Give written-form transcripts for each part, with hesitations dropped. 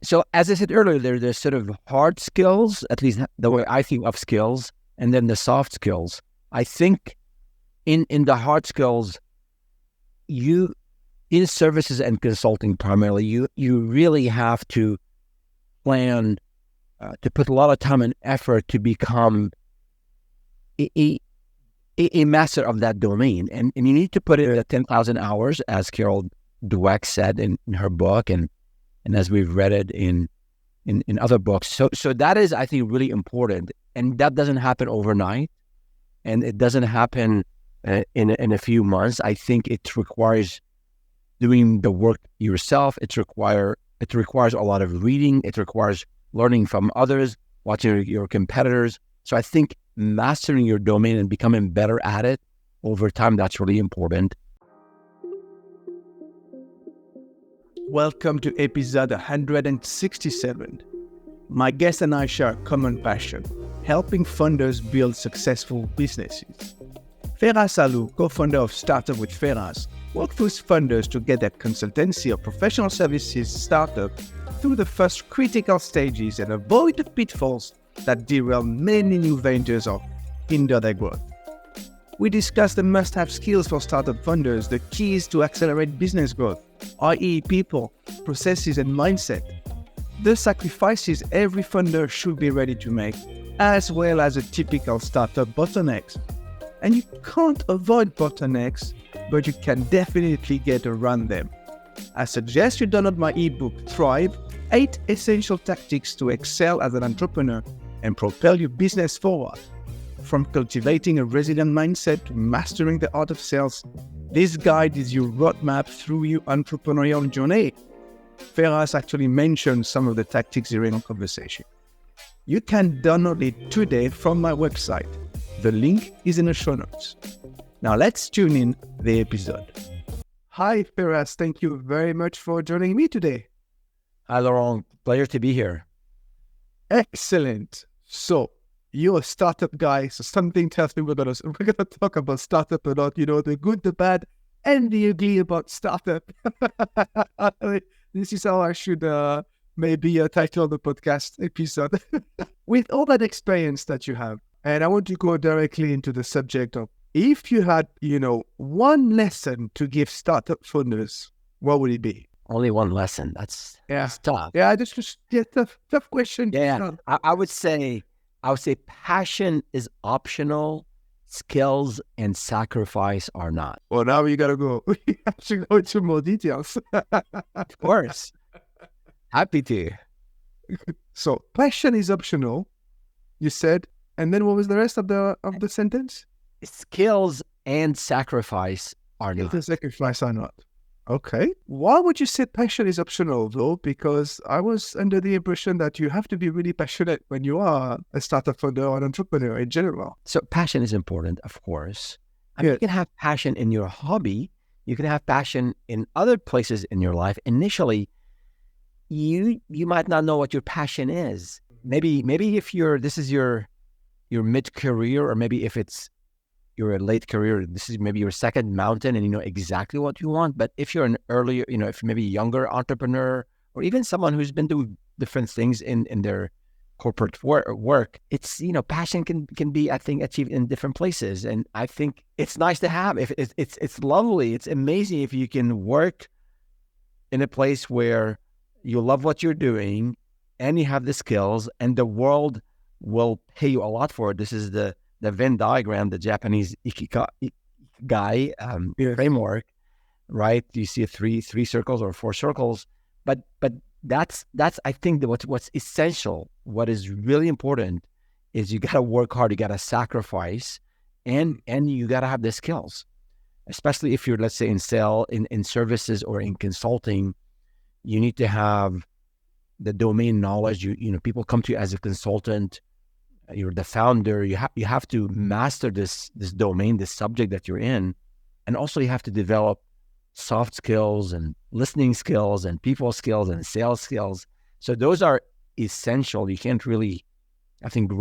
So as I said earlier, there's sort of hard skills, at least the way I think of skills, and then the soft skills. I think in the hard skills, in services and consulting primarily, you really have to plan to put a lot of time and effort to become a master of that domain. And you need to put in 10,000 hours, as Carol Dweck said in her book, and as we've read it in other books. So that is, I think, really important. And that doesn't happen overnight. And it doesn't happen in a few months. I think it requires doing the work yourself. It requires a lot of reading. It requires learning from others, watching your competitors. So I think mastering your domain and becoming better at it over time, that's really important. Welcome to episode 167. My guest and I share a common passion, helping founders build successful businesses. Feras Alhlou, co-founder of Startup with Feras, works with founders to get their consultancy or professional services startup through the first critical stages and avoid the pitfalls that derail many new ventures or hinder their growth. We discuss the must-have skills for startup founders, the keys to accelerate business growth, i.e. people, processes, and mindset, the sacrifices every founder should be ready to make, as well as the typical startup bottlenecks. And you can't avoid bottlenecks, but you can definitely get around them. I suggest you download my ebook, Thrive, 8 Essential Tactics to Excel as an Entrepreneur and Propel Your Business Forward. From cultivating a resilient mindset to mastering the art of sales, this guide is your roadmap through your entrepreneurial journey. Feras actually mentioned some of the tactics during our conversation. You can download it today from my website. The link is in the show notes. Now let's tune in the episode. Hi Feras, thank you very much for joining me today. Hi Laurent, pleasure to be here. Excellent. So you're a startup guy, so something tells me we're gonna talk about startup a lot, the good, the bad, and the ugly about startup. This is how I should maybe title the podcast episode. With all that experience that you have, and I want to go directly into the subject of, if you had, one lesson to give startup founders, what would it be? Only one lesson. That's tough. Yeah, just tough question. Yeah. I would say passion is optional. Skills and sacrifice are not. Well, now you got to go. We have to go into more details. Of course. Happy to. So passion is optional, you said. And then what was the rest of the sentence? Skills and sacrifice are not. The sacrifice are not. Okay. Why would you say passion is optional, though? Because I was under the impression that you have to be really passionate when you are a startup founder or an entrepreneur in general. So passion is important, of course. You can have passion in your hobby. You can have passion in other places in your life. Initially, you might not know what your passion is. Maybe if this is your mid-career, or maybe if it's your late career, this is maybe your second mountain and you know exactly what you want. But if you're an earlier, if maybe younger entrepreneur, or even someone who's been doing different things in their corporate work, it's, passion can be, I think, achieved in different places. And I think it's nice to have. If it's lovely, it's amazing if you can work in a place where you love what you're doing and you have the skills, and the world will pay you a lot for it. This is the Venn diagram, the Japanese ikigai framework, right? You see three circles or four circles, but that's I think that what's essential, what is really important, is you got to work hard, you got to sacrifice, and you got to have the skills. Especially if you're, let's say, in services or in consulting, you need to have the domain knowledge. People come to you as a consultant. You're the founder. You have to master this domain, this subject that you're in, and also you have to develop soft skills and listening skills and people skills and sales skills. So those are essential. You can't really, I think,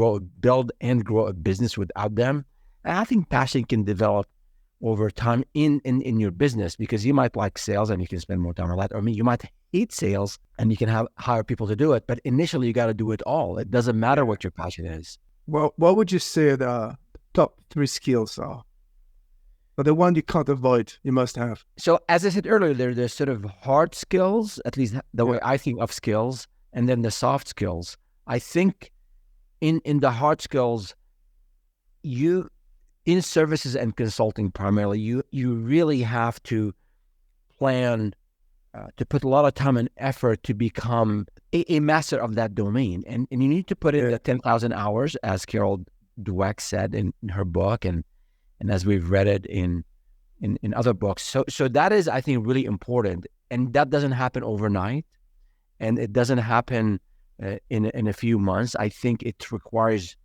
build and grow a business without them. And I think passion can develop over time in your business, because you might like sales and you can spend more time on that, or you might hate sales, and you can hire people to do it. But initially, you got to do it all. It doesn't matter what your passion is. Well, what would you say the top 3 skills are? But the one you can't avoid, you must have. So as I said earlier, there's sort of hard skills, at least the way I think of skills, and then the soft skills. I think in the hard skills, you in services and consulting primarily, you really have to plan to put a lot of time and effort to become a master of that domain. And you need to put in the 10,000 hours, as Carol Dweck said in her book, and as we've read it in other books. So that is, I think, really important. And that doesn't happen overnight. And it doesn't happen in a few months. I think it requires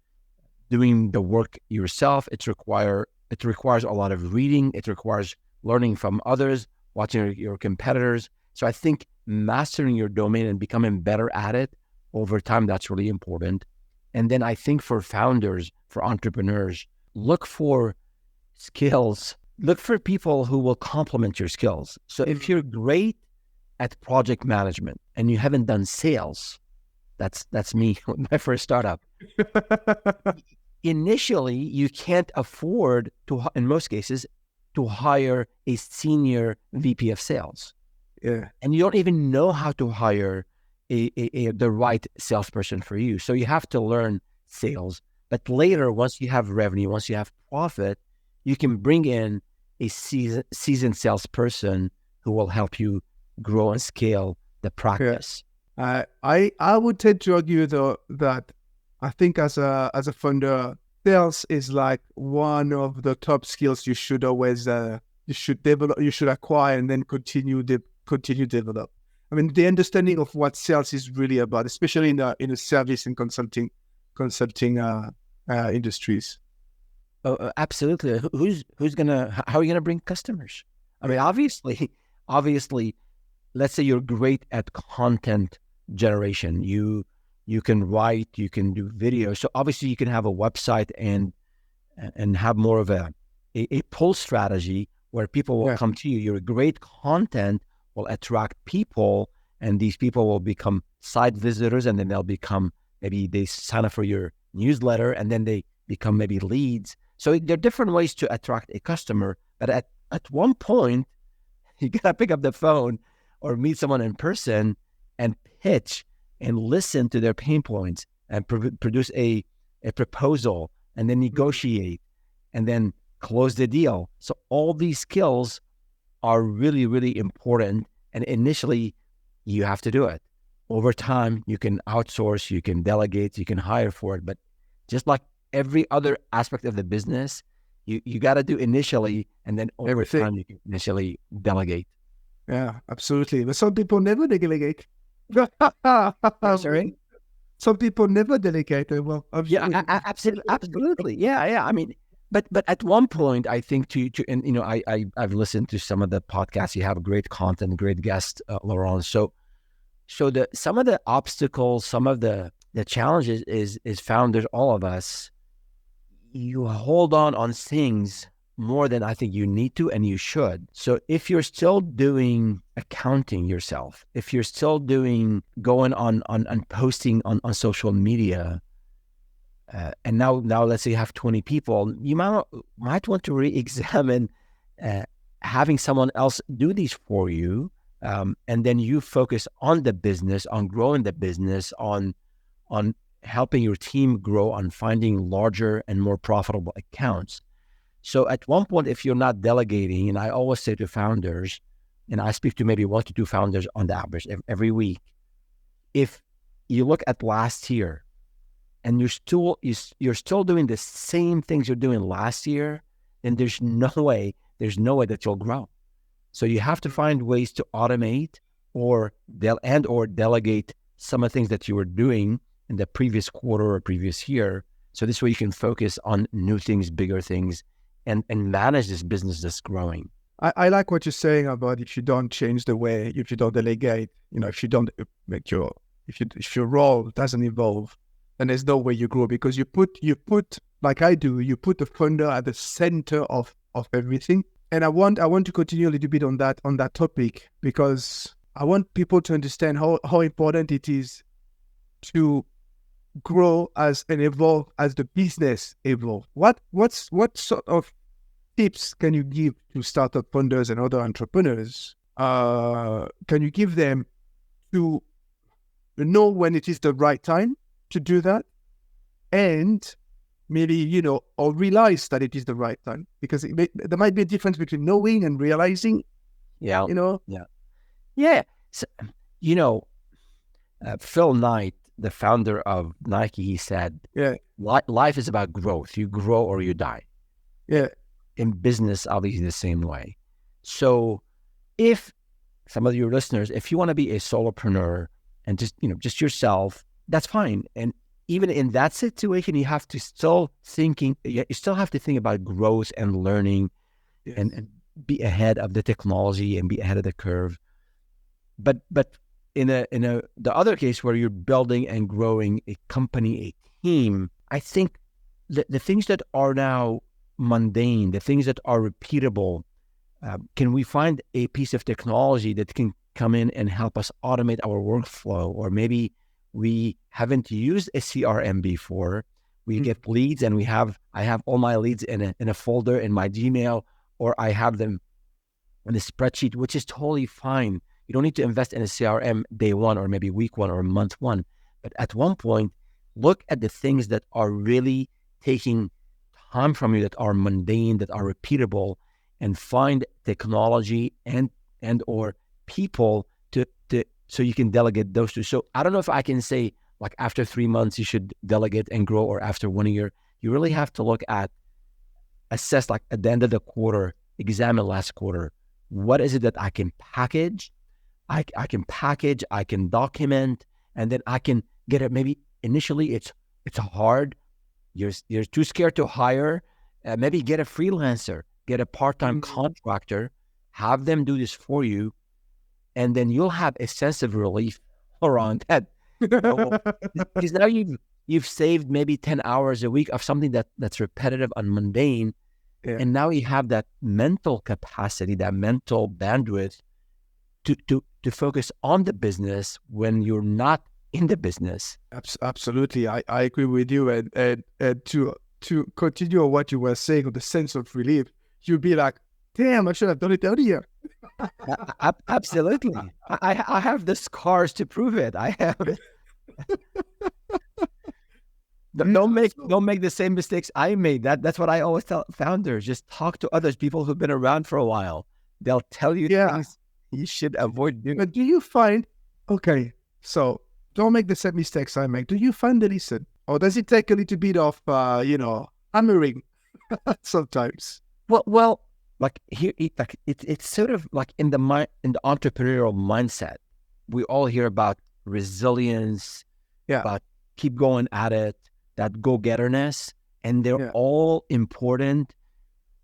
doing the work yourself. It requires a lot of reading. It requires learning from others, watching your competitors. So I think mastering your domain and becoming better at it over time, that's really important. And then I think for founders, for entrepreneurs, look for skills. Look for people who will complement your skills. So if you're great at project management and you haven't done sales, that's me with my first startup. Initially, you can't afford to, in most cases, to hire a senior VP of sales. Yeah. And you don't even know how to hire the right salesperson for you. So you have to learn sales. But later, once you have revenue, once you have profit, you can bring in a seasoned salesperson who will help you grow and scale the practice. Yeah. I would tend to argue though that I think as a founder, sales is like one of the top skills you should always you should develop, you should acquire, and then continue develop. I mean, the understanding of what sales is really about, especially in the service and consulting industries. Oh, absolutely. How are you gonna bring customers? I mean, obviously, let's say you're great at content generation. You can write, you can do video. So obviously you can have a website and have more of a pull strategy where people will come to you. Your great content will attract people, and these people will become site visitors, and then maybe they sign up for your newsletter, and then they become maybe leads. So there are different ways to attract a customer, but at one point, you gotta pick up the phone or meet someone in person and pitch and listen to their pain points and produce a proposal, and then negotiate and then close the deal. So all these skills are really, really important. And initially, you have to do it. Over time, you can outsource, you can delegate, you can hire for it. But just like every other aspect of the business, you got to do initially, and then over time, you can initially delegate. Yeah, absolutely. But some people never delegate. Sorry? Some people never delegate. Well, yeah, absolutely. Yeah. I mean, but at one point, I think and you know, I've listened to some of the podcasts. You have great content, great guests, Laurent. So some of the obstacles, some of the challenges is founders, all of us, you hold on things more than I think you need to and you should. So if you're still doing accounting yourself, if you're still going on posting on social media, and now let's say you have 20 people, you might want to re-examine having someone else do these for you, and then you focus on the business, on growing the business, on helping your team grow, on finding larger and more profitable accounts. So at one point, if you're not delegating, and I always say to founders, and I speak to maybe 1 to 2 founders on the average every week, if you look at last year and you're still doing the same things you're doing last year, then there's no way that you'll grow. So you have to find ways to automate or delegate some of the things that you were doing in the previous quarter or previous year. So this way you can focus on new things, bigger things, and manage this business that's growing. I like what you're saying about if you don't change the way, if you don't delegate, if you don't make if your role doesn't evolve, then there's no way you grow, because you put like I do, you put the founder at the center of everything. And I want to continue a little bit on that topic, because I want people to understand how important it is to grow as and evolve as the business evolve. What sort of tips can you give to startup founders and other entrepreneurs? Can you give them to know when it is the right time to do that, and maybe or realize that it is the right time? Because there might be a difference between knowing and realizing. Yeah. Yeah. So, Phil Knight, the founder of Nike, he said, life is about growth. You grow or you die. Yeah. In business, obviously the same way. So if some of your listeners, if you want to be a solopreneur and just yourself, that's fine. And even in that situation, you have to still you still have to think about growth and learning. Yes. and be ahead of the technology and be ahead of the curve. But in the other case where you're building and growing a company, a team, I think the things that are now mundane, the things that are repeatable, can we find a piece of technology that can come in and help us automate our workflow? Or maybe we haven't used a CRM before. We get leads, and I have all my leads in a folder in my Gmail, or I have them in a spreadsheet, which is totally fine. You don't need to invest in a CRM day one, or maybe week one, or month one. But at one point, look at the things that are really taking time from you, that are mundane, that are repeatable, and find technology and or people to so you can delegate those two. So I don't know if I can say like after 3 months you should delegate and grow, or after 1 year. You really have to assess like at the end of the quarter, examine last quarter. What is it that I can package? I can package, I can document, and then I can get it. Maybe initially it's hard. You're too scared to hire. Maybe get a freelancer, get a part-time contractor, have them do this for you, and then you'll have a sense of relief around that. Because now you've saved maybe 10 hours a week of something that's repetitive and mundane. Yeah. And now you have that mental capacity, that mental bandwidth to focus on the business when you're not in the business. Absolutely. I agree with you. And to continue on what you were saying on the sense of relief, you'd be like, damn, I should have done it earlier. Absolutely. I have the scars to prove it. I have it. Don't make the same mistakes I made. That's what I always tell founders. Just talk to others, people who've been around for a while. They'll tell you things you should avoid doing. But do you find, okay, so don't make the same mistakes I make. Do you find they listen? Or does it take a little bit of, hammering sometimes? Well, like here, it's sort of like in the entrepreneurial mindset. We all hear about resilience, about keep going at it, that go-getterness, and they're all important,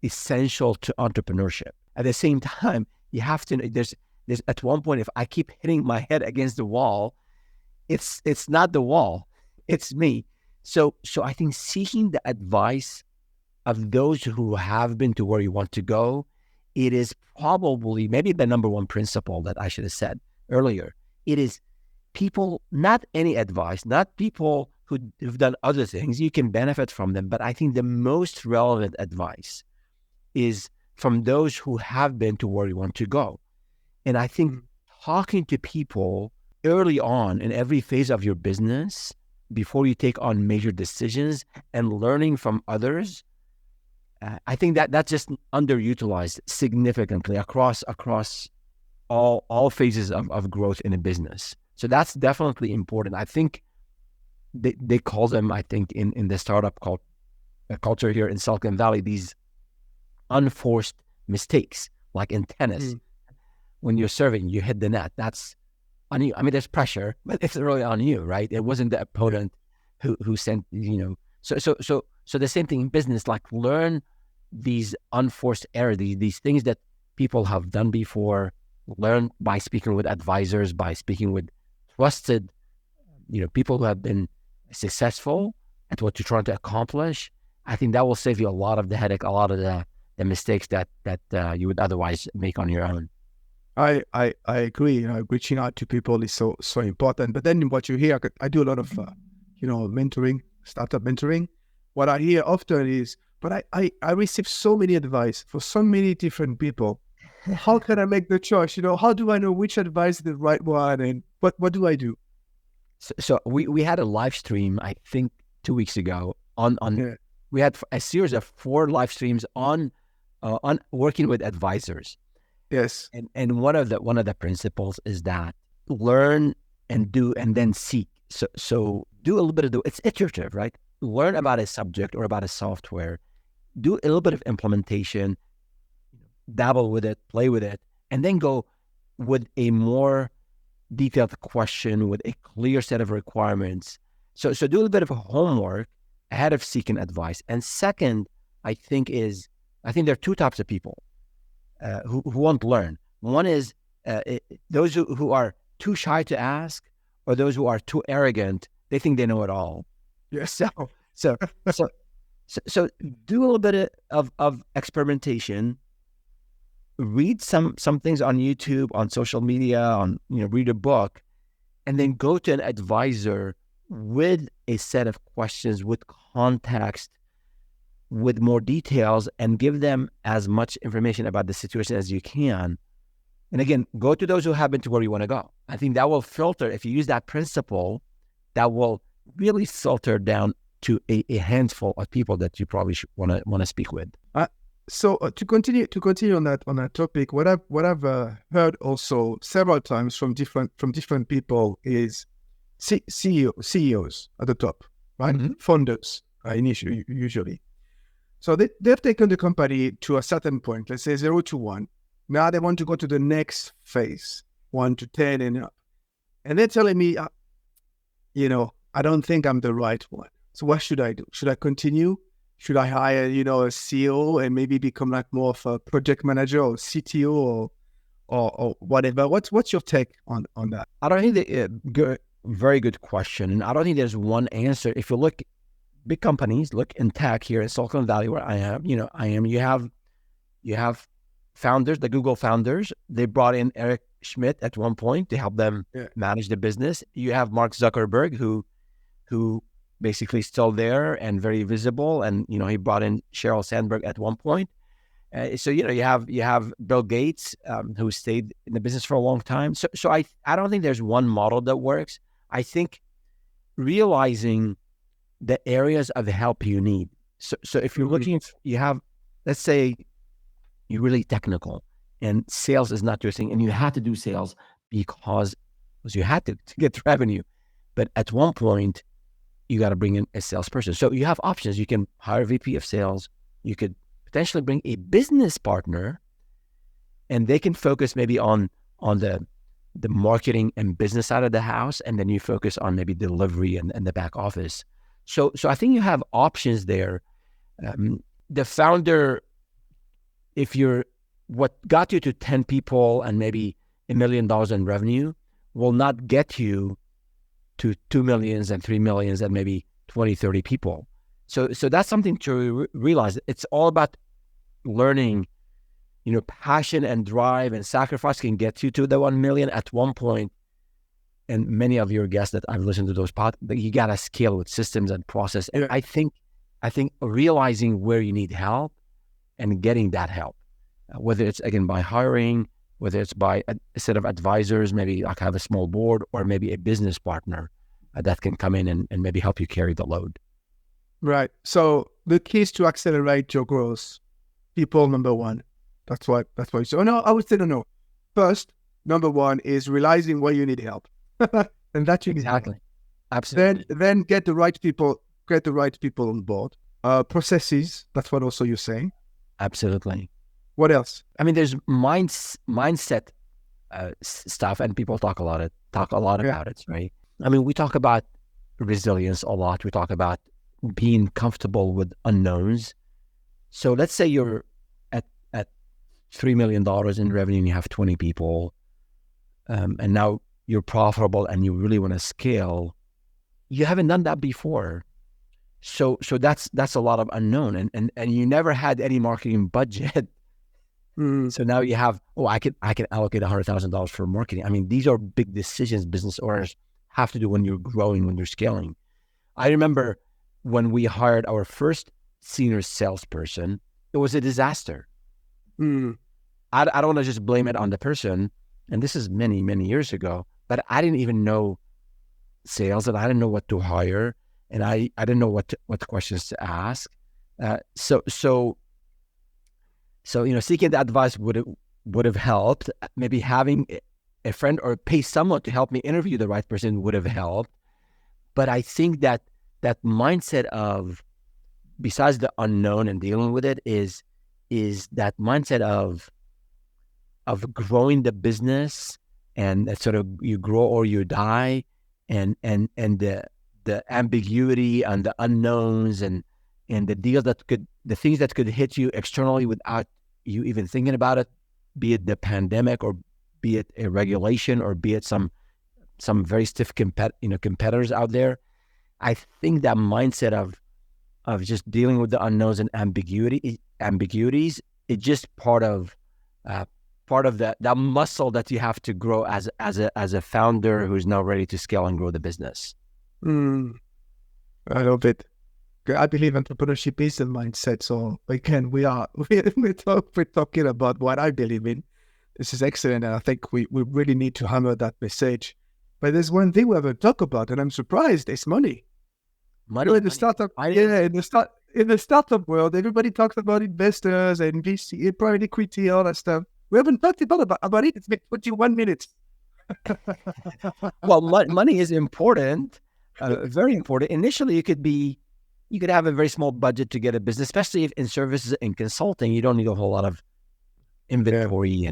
essential to entrepreneurship. At the same time, you have to. There's at one point, if I keep hitting my head against the wall, it's not the wall, it's me. So I think seeking the advice of those who have been to where you want to go, it is probably maybe the number one principle that I should have said earlier. It is people, not any advice, not people who've done other things. You can benefit from them, but I think the most relevant advice is from those who have been to where you want to go. And I think talking to people early on in every phase of your business, before you take on major decisions, and learning from others, I think that's just underutilized significantly across all phases of growth in a business. So that's definitely important. I think they call them, I think in the startup culture here in Silicon Valley, these unforced mistakes, like in tennis. When you're serving, you hit the net. That's on you. I mean, there's pressure, but it's really on you, right? It wasn't the opponent who sent, So the same thing in business, like learn these unforced errors, these things that people have done before. Learn by speaking with advisors, by speaking with trusted, people who have been successful at what you're trying to accomplish. I think that will save you a lot of the headache, a lot of the mistakes that you would otherwise make on your own. I agree. Reaching out to people is so important. But then what you hear, I do a lot of mentoring, startup mentoring. What I hear often is, but I receive so many advice for so many different people. How can I make the choice? How do I know which advice is the right one, and what do I do? So we had a live stream, I think 2 weeks ago on Yeah. we had a series of 4 live streams on working with advisors. Yes. And one of the principles is that learn and do and then seek. So do a little bit of it's iterative, right? Learn about a subject or about a software, do a little bit of implementation, dabble with it, play with it, and then go with a more detailed question with a clear set of requirements. So do a little bit of homework ahead of seeking advice. And second, I think there are 2 types of people who won't learn. One is those who are too shy to ask, or those who are too arrogant. They think they know it all. Yes. So do a little bit of experimentation. Read some things on YouTube, on social media, read a book, and then go to an advisor with a set of questions, with context, with more details, and give them as much information about the situation as you can. And again, go to those who have been to where you want to go. I think that will filter. If you use that principle, that will really filter down to a handful of people that you probably should want to speak with. So to continue on that topic, what I've heard also several times from different people is CEOs at the top, right? Mm-hmm. Founders initially, usually. So they've taken the company to a certain point, let's say 0 to 1. Now they want to go to the next phase, 1 to 10 and up. And they're telling me, I don't think I'm the right one. So what should I do? Should I continue? Should I hire, a CEO and maybe become like more of a project manager or CTO or whatever? What's your take on that? I don't think very good question. And I don't think there's one answer. If you look big companies, look in tech here in Silicon Valley where I am, you have founders, the Google founders. They brought in Eric Schmidt at one point to help them manage the business. You have Mark Zuckerberg who basically still there and very visible, and he brought in Sheryl Sandberg at one point. So you have Bill Gates who stayed in the business for a long time. So I don't think there's one model that works. I think realizing the areas of help you need. So if you're looking, you have, let's say you're really technical and sales is not your thing, and you had to do sales because you had to get revenue, but at one point you got to bring in a salesperson. So you have options. You can hire a VP of sales. You could potentially bring a business partner, and they can focus maybe on the marketing and business side of the house, and then you focus on maybe delivery and the back office. So I think you have options there. The founder, what got you to 10 people and maybe $1 million in revenue will not get you to 2 millions and 3 millions and maybe 20, 30 people. So that's something to realize. It's all about learning, passion and drive and sacrifice can get you to the 1 million at one point. And many of your guests that I've listened to those podcasts, you got to scale with systems and process. And I think realizing where you need help and getting that help, whether it's again by hiring, whether it's by a set of advisors, maybe like have a small board, or maybe a business partner that can come in and maybe help you carry the load. Right. So the key is to accelerate your growth. People, number one. That's why. So no, I would say no. First, number one is realizing where you need help, and that's exactly. Absolutely. Then get the right people. Get the right people on board. Processes. That's what also you're saying. Absolutely. What else? I mean, there's mindset stuff, and people talk a lot about it, right? I mean, we talk about resilience a lot. We talk about being comfortable with unknowns. So let's say you're at $3 million in revenue and you have 20 people, and now you're profitable and you really want to scale. You haven't done that before. So that's a lot of unknown, and you never had any marketing budget So now you have, I can allocate $100,000 for marketing. I mean, these are big decisions business owners have to do when you're growing, when you're scaling. I remember when we hired our first senior salesperson, it was a disaster. I don't want to just blame it on the person. And this is many, many years ago, but I didn't even know sales, and I didn't know what to hire, and I didn't know what questions to ask. So seeking the advice would have helped. Maybe having a friend or pay someone to help me interview the right person would have helped. But I think that mindset of, besides the unknown and dealing with it, is that mindset of growing the business, and that sort of you grow or you die, and the ambiguity and the unknowns and the deals the things that could hit you externally without you even thinking about it, be it the pandemic, or be it a regulation, or be it some very stiff competitors out there. I think that mindset of just dealing with the unknowns and ambiguities, it's just part of that muscle that you have to grow as a founder who's now ready to scale and grow the business. I love it. I believe entrepreneurship is a mindset. So again, we're talking about what I believe in. This is excellent, and I think we really need to hammer that message. But there's one thing we haven't talked about, and I'm surprised. It's money. Money in the startup, in the startup world, everybody talks about investors and VC, private equity, all that stuff. We haven't talked about it. It's been 21 minutes. Well, money is important, very important. Initially, you could have a very small budget to get a business, especially if in services and consulting, you don't need a whole lot of inventory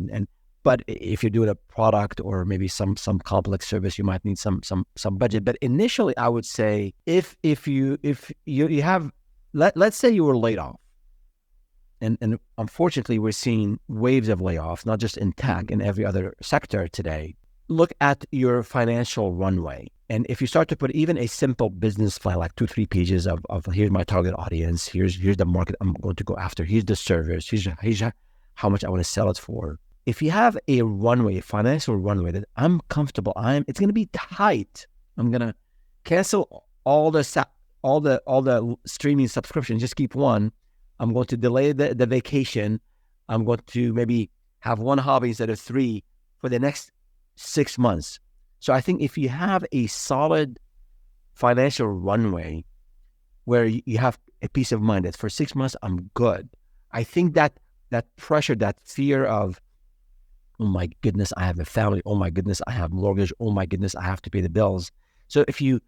but if you're doing a product or maybe some complex service, you might need some budget. But initially, I would say if you have, let's say you were laid off, and unfortunately we're seeing waves of layoffs, not just in tech, in every other sector today. Look at your financial runway, and if you start to put even a simple business plan, like 2-3 pages of here's my target audience, here's the market I'm going to go after, here's the service, here's how much I want to sell it for. If you have a runway, a financial runway that I'm comfortable, it's going to be tight. I'm going to cancel all the streaming subscriptions, just keep one. I'm going to delay the vacation. I'm going to maybe have one hobby instead of 3 for the next 6 months. So I think if you have a solid financial runway where you have a peace of mind that for 6 months, I'm good. I think that pressure, that fear of, oh my goodness, I have a family. Oh my goodness, I have mortgage. Oh my goodness, I have to pay the bills. So if you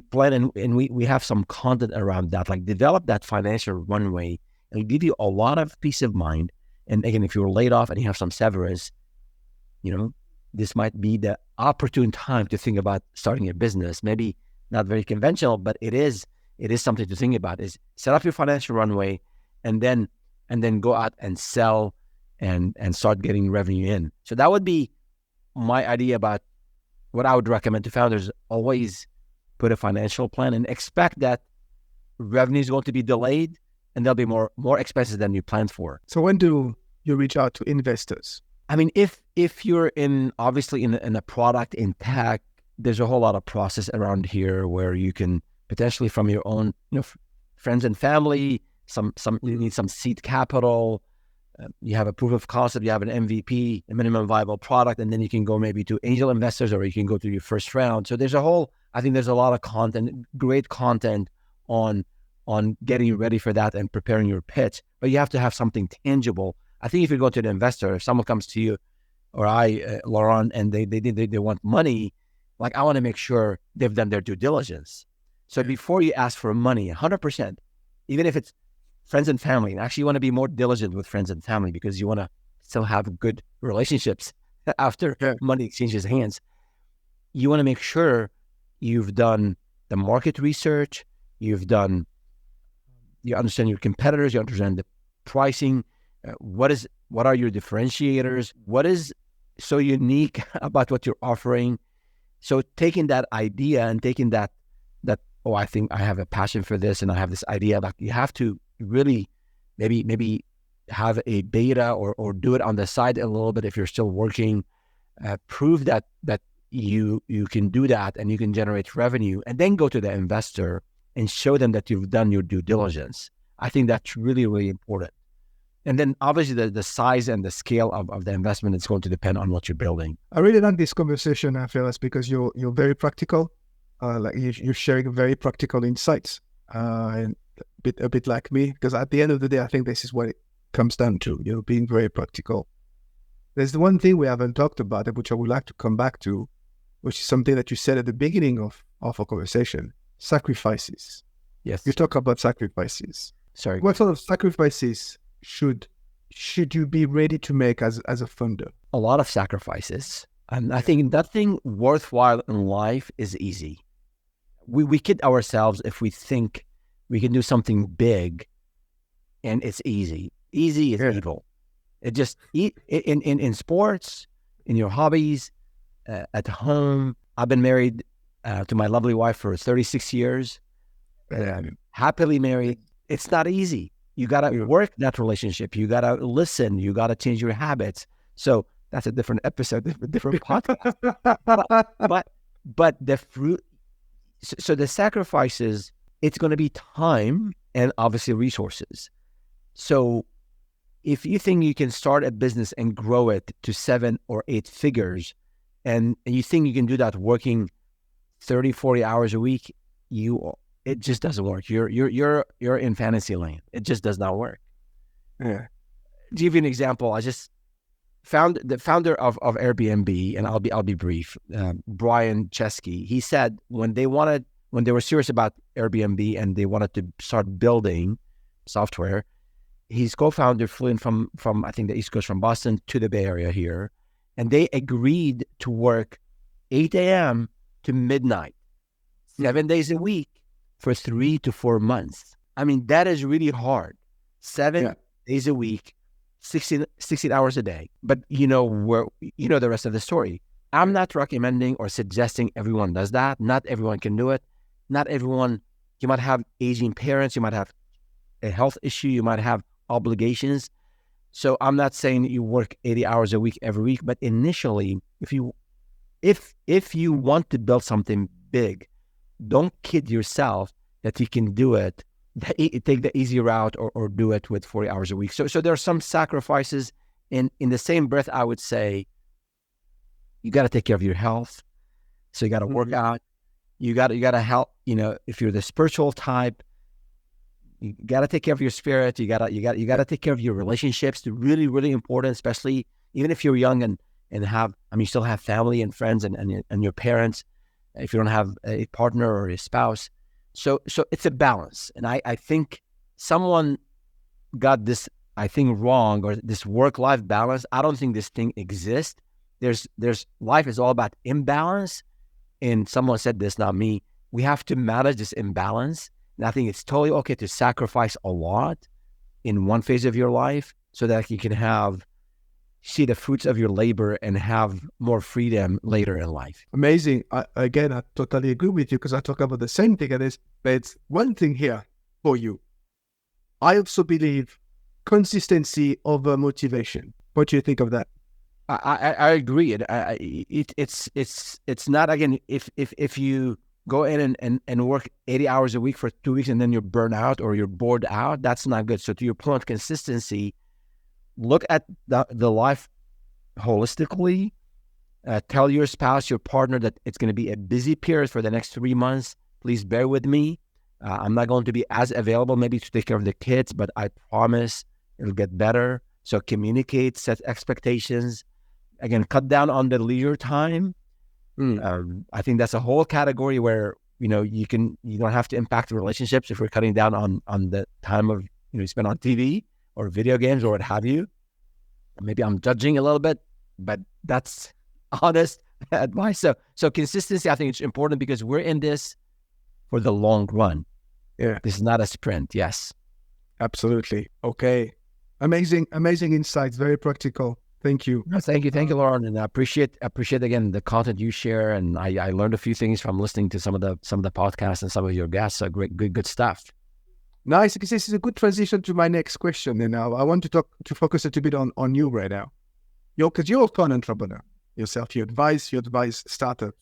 plan, and we have some content around that, like develop that financial runway, it'll give you a lot of peace of mind. And again, if you're laid off and you have some severance, this might be the opportune time to think about starting a business. Maybe not very conventional, but it is something to think about. Is set up your financial runway, and then go out and sell and start getting revenue in. So that would be my idea about what I would recommend to founders. Always put a financial plan and expect that revenue is going to be delayed and there'll be more expenses than you planned for. So when do you reach out to investors? I mean, if you're obviously in a product in tech, there's a whole lot of process around here where you can potentially from your own, friends and family, you need some seed capital. You have a proof of concept, you have an MVP, a minimum viable product, and then you can go maybe to angel investors, or you can go to your first round. So I think there's a lot of content, great content on getting ready for that and preparing your pitch, but you have to have something tangible. I think if you go to an investor, if someone comes to you or Laurent, and they want money, like I want to make sure they've done their due diligence. So before you ask for money, 100%, even if it's friends and family, and actually you want to be more diligent with friends and family because you want to still have good relationships after money exchanges hands. You want to make sure you've done the market research, you understand your competitors, you understand the pricing, what are your differentiators, what is so unique about what you're offering. So taking that idea and taking that, I think I have a passion for this and I have this idea, like you have to really maybe have a beta or do it on the side a little bit if you're still working. Prove that you can do that and you can generate revenue, and then go to the investor and show them that you've done your due diligence. I think that's really, really important. And then obviously the size and the scale of the investment is going to depend on what you're building. I really like this conversation, Feras, because you're very practical. Like you're sharing very practical insights, and a bit like me. Because at the end of the day, I think this is what it comes down to. Being very practical. There's the one thing we haven't talked about, which I would like to come back to, which is something that you said at the beginning of our conversation: sacrifices. Yes. You talk about sacrifices. Sorry. What sort of sacrifices should you be ready to make as a funder? A lot of sacrifices. And I think nothing worthwhile in life is easy. We kid ourselves if we think we can do something big and it's easy. Easy is evil. It just, in sports, in your hobbies, at home. I've been married to my lovely wife for 36 years. Happily married. It's not easy. You got to work that relationship. You got to listen. You got to change your habits. So that's a different episode, different podcast. but the fruit, so the sacrifices, it's going to be time and obviously resources. So if you think you can start a business and grow it to 7 or 8 figures, and you think you can do that working 30, 40 hours a week, it just doesn't work. You're in fantasy land. It just does not work. Yeah. To give you an example, I just found the founder of Airbnb, and I'll be brief. Brian Chesky. He said when they were serious about Airbnb and they wanted to start building software, his co-founder flew in from I think the East Coast, from Boston to the Bay Area here, and they agreed to work 8 a.m. to midnight, 7 days a week, for 3 to 4 months. I mean, that is really hard. 7 days a week, 16 hours a day. But the rest of the story. I'm not recommending or suggesting everyone does that. Not everyone can do it. Not everyone, you might have aging parents, you might have a health issue, you might have obligations. So I'm not saying you work 80 hours a week every week, but initially, if you want to build something big, don't kid yourself that you can do it, take the easy route or do it with 40 hours a week. So there are some sacrifices. In the same breath, I would say you got to take care of your health. So you got to work out. You got to help, if you're the spiritual type, you got to take care of your spirit. You got to take care of your relationships. They're really, really important, especially even if you're young and you still have family and friends and your parents, if you don't have a partner or a spouse. So it's a balance. And I think someone got this, wrong, or this work-life balance. I don't think this thing exists. There's life is all about imbalance. And someone said this, not me. We have to manage this imbalance. And I think it's totally okay to sacrifice a lot in one phase of your life so that you can see the fruits of your labor and have more freedom later in life. Amazing. I totally agree with you, because I talk about the same thing. But it's one thing here for you. I also believe consistency over motivation. What do you think of that? I agree. It's not, again, if you go in and work 80 hours a week for 2 weeks and then you're burnt out or you're bored out, that's not good. So to your point, consistency, look at the life holistically. Tell your spouse, your partner, that it's going to be a busy period for the next 3 months. Please bear with me. I'm not going to be as available maybe to take care of the kids, but I promise it'll get better. So communicate, set expectations. Again, cut down on the leisure time. I think that's a whole category where, you don't have to impact the relationships if we're cutting down on the time of, you spend on TV or video games or what have you. Maybe I'm judging a little bit, but that's honest advice. So consistency, I think it's important, because we're in this for the long run. Yeah. This is not a sprint. Yes. Absolutely. Okay. Amazing insights. Very practical. Thank you. No, thank you, Lauren, and I appreciate again the content you share. And I learned a few things from listening to some of the podcasts and some of your guests. So good stuff. Nice, because this is a good transition to my next question. And now I want to focus a little bit on you right now. Because you're also an entrepreneur yourself. You advise startups.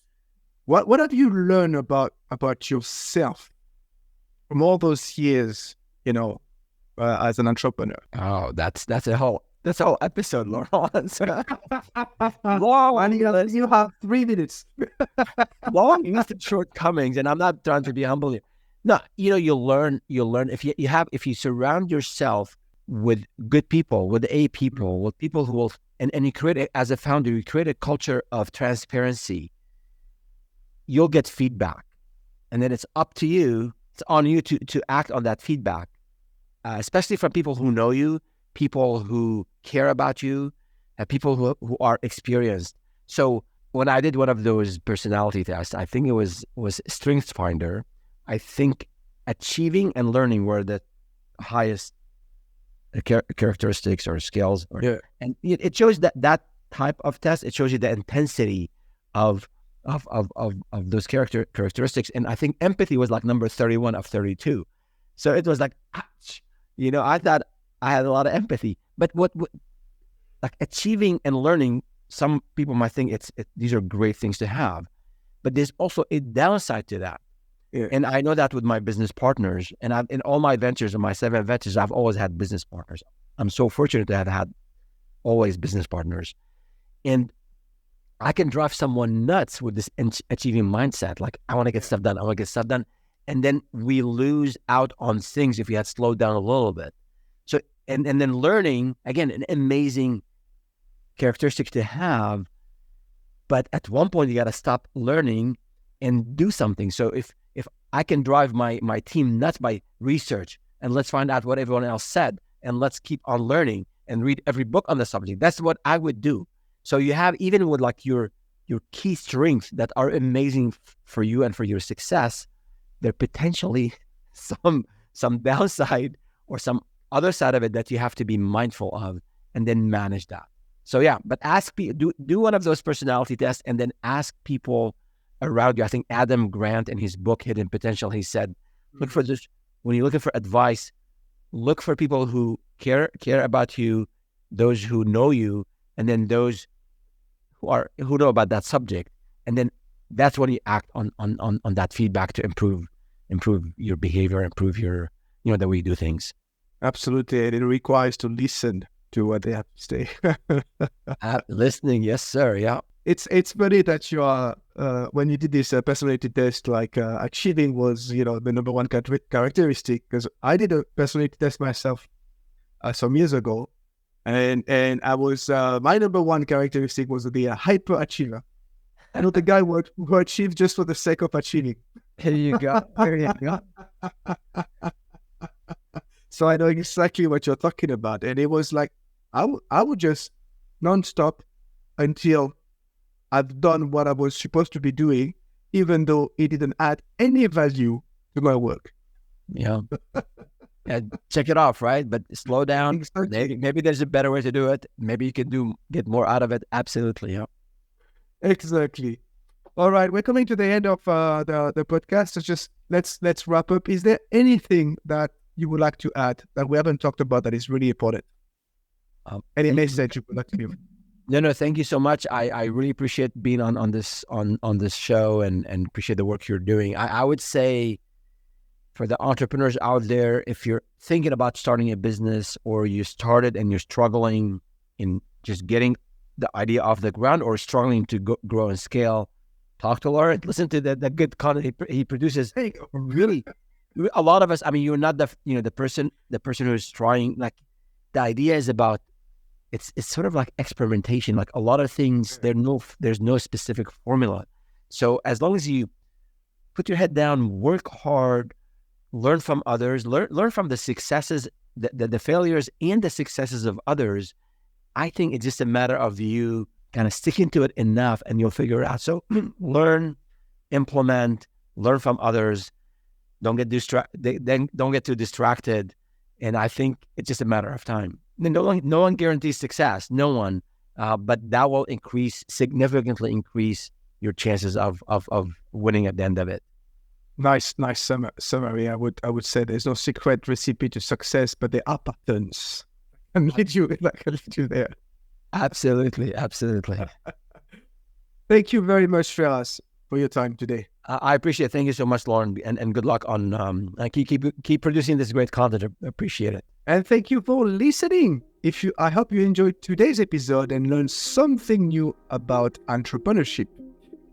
What have you learned about yourself from all those years, as an entrepreneur? Oh, that's a whole episode, Laurent. Long, you have 3 minutes. Long list of shortcomings, and I'm not trying to be humble here. No, you'll learn if you surround yourself with good people, with people, with people who will, and you create as a founder, you create a culture of transparency. You'll get feedback, and then it's up to you. It's on you to act on that feedback, especially from people who know you, people who care about you, and people who are experienced. So when I did one of those personality tests, I think it was Strengths Finder. I think achieving and learning were the highest characteristics or skills. And it shows that type of test. It shows you the intensity of those characteristics. And I think empathy was like number 31 of 32. So it was like, I thought I had a lot of empathy. But what like achieving and learning, some people might think these are great things to have, but there's also a downside to that. Yeah. And I know that with my business partners, and in all my ventures, in my 7 ventures, I've always had business partners. I'm so fortunate to have had always business partners. And I can drive someone nuts with this achieving mindset. Like, I want to get stuff done. And then we lose out on things if we had slowed down a little bit. So, and then learning, again, an amazing characteristic to have. But at one point, you got to stop learning and do something. So if I can drive my team nuts by research, and let's find out what everyone else said, and let's keep on learning and read every book on the subject. That's what I would do. So you have, even with like your key strengths that are amazing for you and for your success, there potentially some downside or some other side of it that you have to be mindful of, and then manage that. So yeah, but ask people, do one of those personality tests, and then ask people around you. I think Adam Grant, in his book Hidden Potential, he said, look for this, when you're looking for advice, look for people who care about you, those who know you, and then those who know about that subject. And then that's when you act on that feedback to improve your behavior, improve your, the way you do things. Absolutely. And it requires to listen to what they have to say. Listening, yes, sir. Yeah. It's funny that you are, when you did this personality test, like achieving was, the number one characteristic, because I did a personality test myself some years ago. And I was, my number one characteristic was the hyper achiever. I know the guy who achieved just for the sake of achieving. Here you go. So I know exactly what you're talking about. And it was like, I would just nonstop until I've done what I was supposed to be doing, even though it didn't add any value to my work. Yeah. Yeah, check it off, right? But slow down. Exactly. Maybe there's a better way to do it. Maybe you can get more out of it. Absolutely, yeah. Exactly. All right, we're coming to the end of the podcast. So just let's wrap up. Is there anything that you would like to add that we haven't talked about that is really important? Any message you would like to give? No, thank you so much. I really appreciate being on this show and appreciate the work you're doing. I would say, for the entrepreneurs out there, if you're thinking about starting a business, or you started and you're struggling in just getting the idea off the ground, or struggling to grow and scale, talk to Laurent. Listen to the good content he produces. Hey, really, a lot of us. I mean, you're not the person who's trying. Like, the idea is about, it's sort of like experimentation. Like a lot of things, there's no specific formula. So as long as you put your head down, work hard, learn from others, learn from the successes, the failures and the successes of others, I think it's just a matter of you kind of sticking to it enough, and you'll figure it out. So learn, implement, learn from others. Don't get too distracted. And I think it's just a matter of time. No one guarantees success, no one, but that will significantly increase your chances of winning at the end of it. Nice summary. I would say there's no secret recipe to success, but there are patterns. And that can lead you there. Absolutely. Thank you very much, Feras, for your time today. I appreciate it. Thank you so much, Lauren, and good luck on keep producing this great content. I appreciate it. And thank you for listening. I hope you enjoyed today's episode and learned something new about entrepreneurship.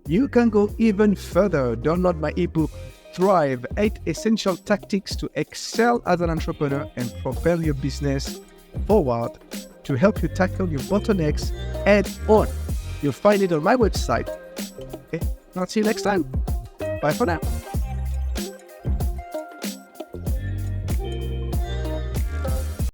You can go even further. Download my ebook, Thrive: 8 Essential Tactics to Excel as an Entrepreneur and Propel Your Business Forward, to help you tackle your bottlenecks head on. You'll find it on my website. Okay, I'll see you next time. Bye for now.